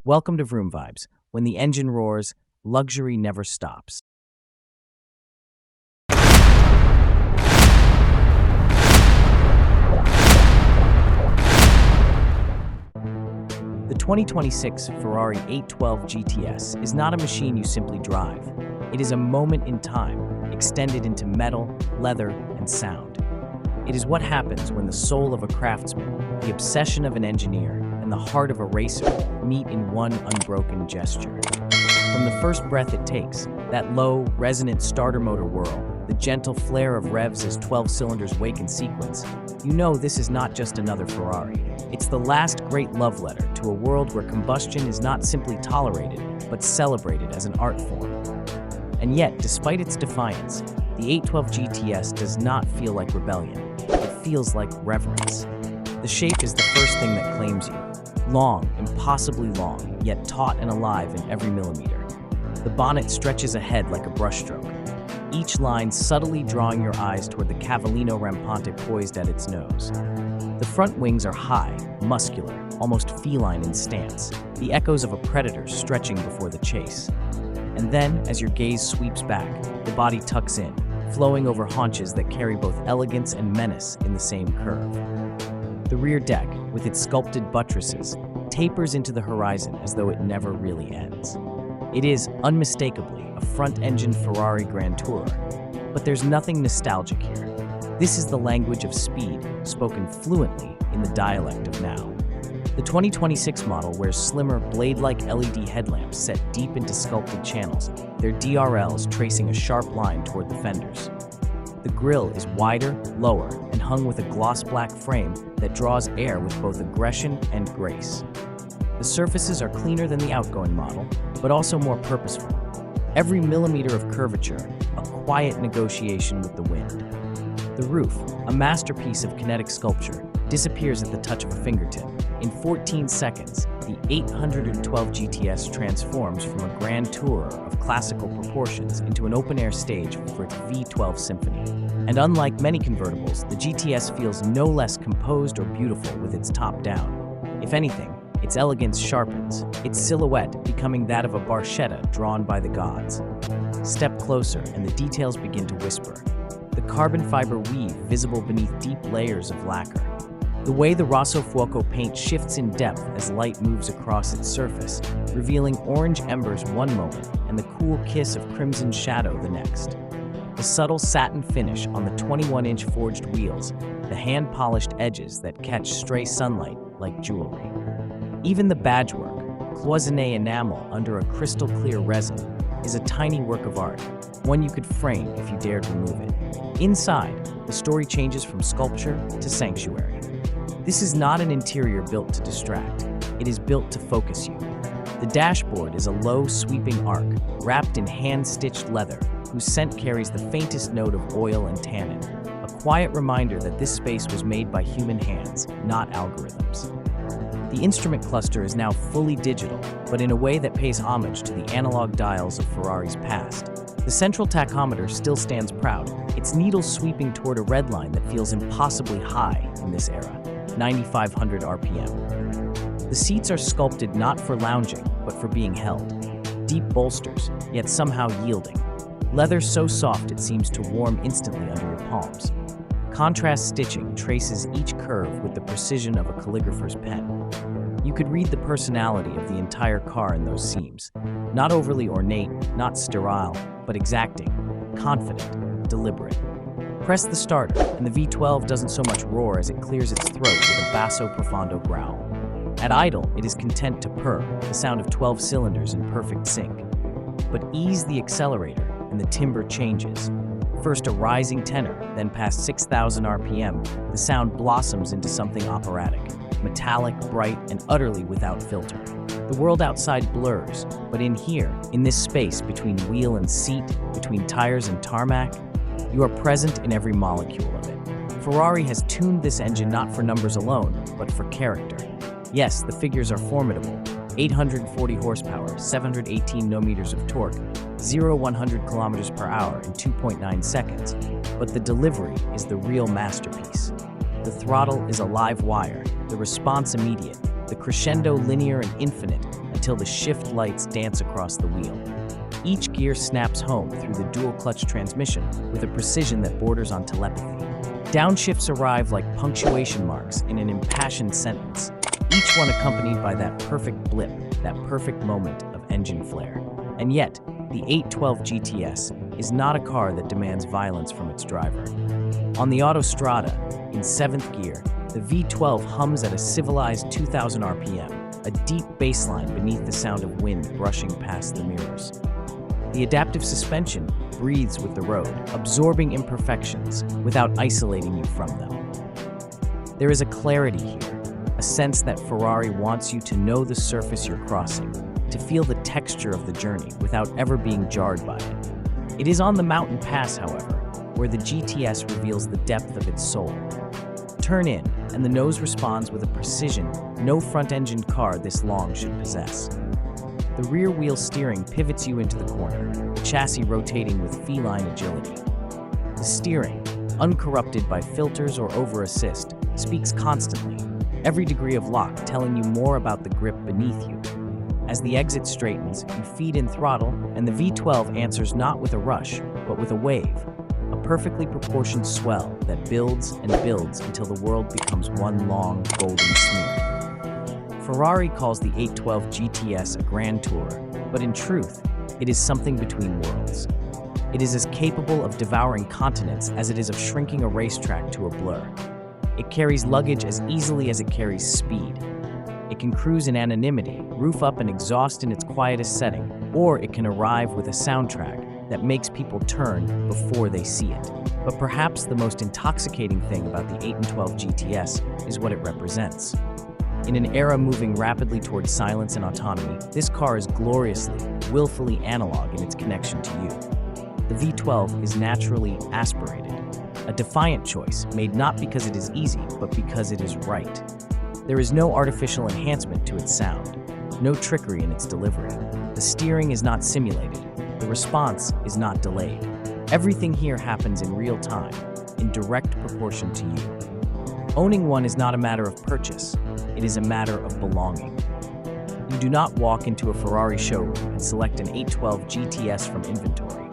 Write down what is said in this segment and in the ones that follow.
Welcome to Vroom Vibes. When the engine roars, luxury never stops. The 2026 Ferrari V12 GTS is not a machine you simply drive. It is a moment in time, extended into metal, leather, and sound. It is what happens when the soul of a craftsman, the obsession of an engineer, and the heart of a racer meet in one unbroken gesture. From the first breath it takes, that low, resonant starter motor whirl, the gentle flare of revs as 12 cylinders wake in sequence, you know this is not just another Ferrari. It's the last great love letter to a world where combustion is not simply tolerated, but celebrated as an art form. And yet, despite its defiance, the V12 GTS does not feel like rebellion. It feels like reverence. The shape is the first thing that claims you. Long, impossibly long, yet taut and alive in every millimeter. The bonnet stretches ahead like a brushstroke, each line subtly drawing your eyes toward the Cavallino rampante poised at its nose. The front wings are high, muscular, almost feline in stance, the echoes of a predator stretching before the chase. And then, as your gaze sweeps back, the body tucks in, flowing over haunches that carry both elegance and menace in the same curve. The rear deck, with its sculpted buttresses, tapers into the horizon as though it never really ends. It is, unmistakably, a front-engine Ferrari Grand Tourer, but there's nothing nostalgic here. This is the language of speed, spoken fluently in the dialect of now. The 2026 model wears slimmer, blade-like LED headlamps set deep into sculpted channels, their DRLs tracing a sharp line toward the fenders. The grille is wider, lower, and hung with a gloss black frame that draws air with both aggression and grace. The surfaces are cleaner than the outgoing model, but also more purposeful. Every millimeter of curvature, a quiet negotiation with the wind. The roof, a masterpiece of kinetic sculpture, disappears at the touch of a fingertip. In 14 seconds, the 812 GTS transforms from a grand tourer of classical proportions into an open-air stage for its V12 symphony. And unlike many convertibles, the GTS feels no less composed or beautiful with its top down. If anything, its elegance sharpens, its silhouette becoming that of a barchetta drawn by the gods. Step closer and the details begin to whisper. The carbon fiber weave visible beneath deep layers of lacquer. The way the Rosso Fuoco paint shifts in depth as light moves across its surface, revealing orange embers one moment and the cool kiss of crimson shadow the next. The subtle satin finish on the 21-inch forged wheels, the hand-polished edges that catch stray sunlight like jewelry. Even the badgework, cloisonné enamel under a crystal-clear resin, is a tiny work of art, one you could frame if you dared remove it. Inside, the story changes from sculpture to sanctuary. This is not an interior built to distract. It is built to focus you. The dashboard is a low, sweeping arc, wrapped in hand-stitched leather, whose scent carries the faintest note of oil and tannin, a quiet reminder that this space was made by human hands, not algorithms. The instrument cluster is now fully digital, but in a way that pays homage to the analog dials of Ferrari's past. The central tachometer still stands proud, its needle sweeping toward a redline that feels impossibly high in this era, 9,500 RPM. The seats are sculpted not for lounging, but for being held. Deep bolsters, yet somehow yielding. Leather so soft it seems to warm instantly under your palms. Contrast stitching traces each curve with the precision of a calligrapher's pen. You could read the personality of the entire car in those seams. Not overly ornate, not sterile, but exacting, confident, deliberate. Press the starter, and the V12 doesn't so much roar as it clears its throat with a basso profondo growl. At idle, it is content to purr, the sound of 12 cylinders in perfect sync. But ease the accelerator, and the timbre changes. First a rising tenor, then past 6,000 RPM, the sound blossoms into something operatic, metallic, bright, and utterly without filter. The world outside blurs, but in here, in this space between wheel and seat, between tires and tarmac, you are present in every molecule of it. Ferrari has tuned this engine not for numbers alone, but for character. Yes, the figures are formidable. 840 horsepower, 718 Nm of torque, 0-100 km per hour in 2.9 seconds. But the delivery is the real masterpiece. The throttle is a live wire, the response immediate, the crescendo linear and infinite, until the shift lights dance across the wheel. Each gear snaps home through the dual-clutch transmission with a precision that borders on telepathy. Downshifts arrive like punctuation marks in an impassioned sentence, each one accompanied by that perfect blip, that perfect moment of engine flare. And yet, the 812 GTS is not a car that demands violence from its driver. On the autostrada, in 7th gear, the V12 hums at a civilized 2,000 RPM, a deep bassline beneath the sound of wind brushing past the mirrors. The adaptive suspension breathes with the road, absorbing imperfections without isolating you from them. There is a clarity here, a sense that Ferrari wants you to know the surface you're crossing, to feel the texture of the journey without ever being jarred by it. It is on the mountain pass, however, where the GTS reveals the depth of its soul. Turn in, and the nose responds with a precision no front-engined car this long should possess. The rear-wheel steering pivots you into the corner, the chassis rotating with feline agility. The steering, uncorrupted by filters or over-assist, speaks constantly, every degree of lock telling you more about the grip beneath you. As the exit straightens, you feed in throttle, and the V12 answers not with a rush, but with a wave, a perfectly proportioned swell that builds and builds until the world becomes one long, golden smear. Ferrari calls the 812 GTS a grand tour, but in truth, it is something between worlds. It is as capable of devouring continents as it is of shrinking a racetrack to a blur. It carries luggage as easily as it carries speed. It can cruise in anonymity, roof up and exhaust in its quietest setting, or it can arrive with a soundtrack that makes people turn before they see it. But perhaps the most intoxicating thing about the 812 GTS is what it represents. In an era moving rapidly towards silence and autonomy, this car is gloriously, willfully analog in its connection to you. The V12 is naturally aspirated, a defiant choice made not because it is easy, but because it is right. There is no artificial enhancement to its sound, no trickery in its delivery. The steering is not simulated, the response is not delayed. Everything here happens in real time, in direct proportion to you. Owning one is not a matter of purchase, it is a matter of belonging. You do not walk into a Ferrari showroom and select an 812 GTS from inventory.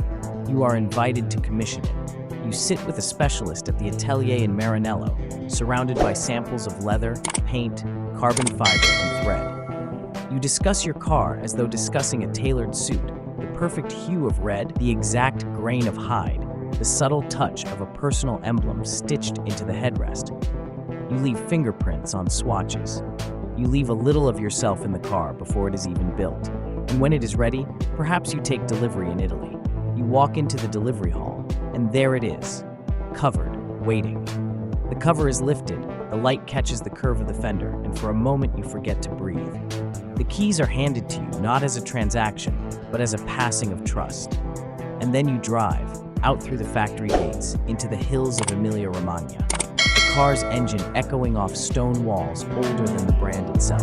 You are invited to commission it. You sit with a specialist at the atelier in Maranello, surrounded by samples of leather, paint, carbon fiber, and thread. You discuss your car as though discussing a tailored suit, the perfect hue of red, the exact grain of hide, the subtle touch of a personal emblem stitched into the headrest. You leave fingerprints on swatches. You leave a little of yourself in the car before it is even built. And when it is ready, perhaps you take delivery in Italy. You walk into the delivery hall, and there it is, covered, waiting. The cover is lifted, the light catches the curve of the fender, and for a moment you forget to breathe. The keys are handed to you not as a transaction, but as a passing of trust. And then you drive, out through the factory gates, into the hills of Emilia-Romagna. The car's engine echoing off stone walls older than the brand itself.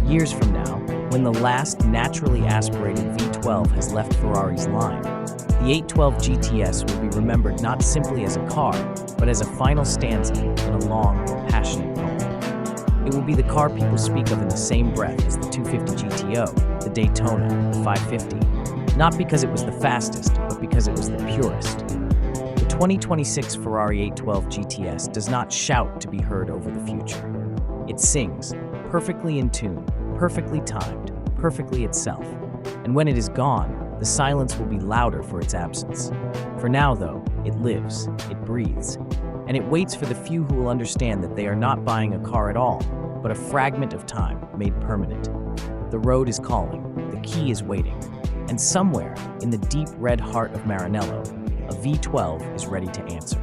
Years from now, when the last naturally aspirated V12 has left Ferrari's line, the 812 GTS will be remembered not simply as a car, but as a final stanza in a long, passionate poem. It will be the car people speak of in the same breath as the 250 GTO, the Daytona, the 550, not because it was the fastest, but because it was the purest. The 2026 Ferrari 812 GTS does not shout to be heard over the future. It sings, perfectly in tune, perfectly timed, perfectly itself. And when it is gone, the silence will be louder for its absence. For now, though, it lives, it breathes, and it waits for the few who will understand that they are not buying a car at all, but a fragment of time made permanent. The road is calling, the key is waiting, and somewhere in the deep red heart of Maranello, a V12 is ready to answer.